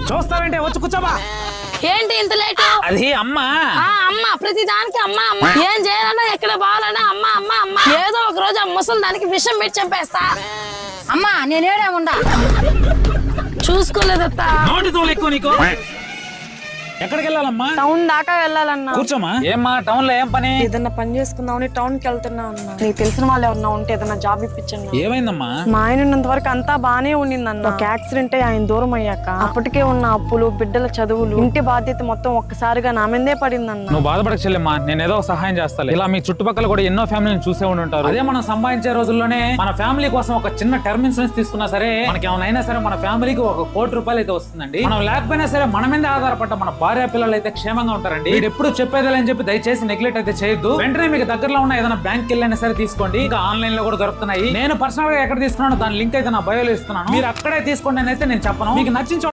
చూస్తారంటే వచ్చి కూర్చోబా. ఏంటి ఇంత లేటు? అది అమ్మా. అమ్మ ప్రతి దానికి అమ్మ అమ్మ. ఏం చేయాలన్నా ఎక్కడ బాగాలన్నా అమ్మ అమ్మ అమ్మ. ఏదో ఒక రోజు ఆ ముసలి దానికి విషం పెట్టి చంపేస్తా. అమ్మా నేనేడే ఉండా. చూసుకోలేదత్తా. నోటి తోలు ఎక్కువ నీకు. ఎక్కడికి వెళ్ళాలమ్మా? టౌన్ దాకా వెళ్ళాలన్నా. కూర్చోమా. ఏమ్మా టౌన్ లో ఏం పని? ఏదన్నా పని చేసుకుందామని టౌన్ కి వెళ్తున్నా అన్నా. నీకు తెలిసిన వాళ్ళు ఎవరన్నా ఉంటే ఏదన్నా జాబ్ ఇప్పించండి. ఏమైందమ్మా? మా ఆయన ఉన్నంత వరకు అంతా బానే ఉండిందన్న. ఒక యాక్సిడెంట్ ఆయన దూరం అయ్యాక అప్పటికే ఉన్న అప్పులు, బిడ్డల చదువులు, ఇంటి బాధ్యత మొత్తం ఒక్కసారిగా నా మీదే పడిందన్న. నువ్వు బాధపడక చెల్లెమ్మా, నేను ఏదో సహాయం చేస్తాను. ఇలా మీ చుట్టుపక్కల కూడా ఎన్నో ఫ్యామిలీని చూసే ఉండి ఉంటారు. అదే మనం సంపాదించే రోజుల్లోనే మన ఫ్యామిలీ కోసం ఒక చిన్న టర్మ్ ఇన్సూరెన్స్ తీసుకున్నా సరే, మనకి ఏమైనా సరే మన ఫ్యామిలీకి ఒక ₹1,00,00,000 అయితే వస్తుందండి. మనం లేకపోయినా సరే మన మీద ఆధారపడ్డ మన భార్య పిల్లలు అయితే క్షేమంగా ఉంటారండి. మీరు ఎప్పుడు చెప్పేదని చెప్పి దయచేసి నెగ్లెక్ట్ అయితే చేయొద్దు. వెంటనే మీకు దగ్గరలో ఉన్న ఏదైనా బ్యాంక్ వెళ్ళైనా సరే తీసుకోండి. ఇంకా ఆన్లైన్ లో కూడా దొరుకుతున్నాయి. నేను పర్సనల్ గా ఎక్కడ తీసుకున్నాను దాని లింక్ అయితే నా బయోలో ఇస్తున్నాను. మీరు అక్కడే తీసుకోండి అని అయితే నేను చెప్పను. మీకు నచ్చిన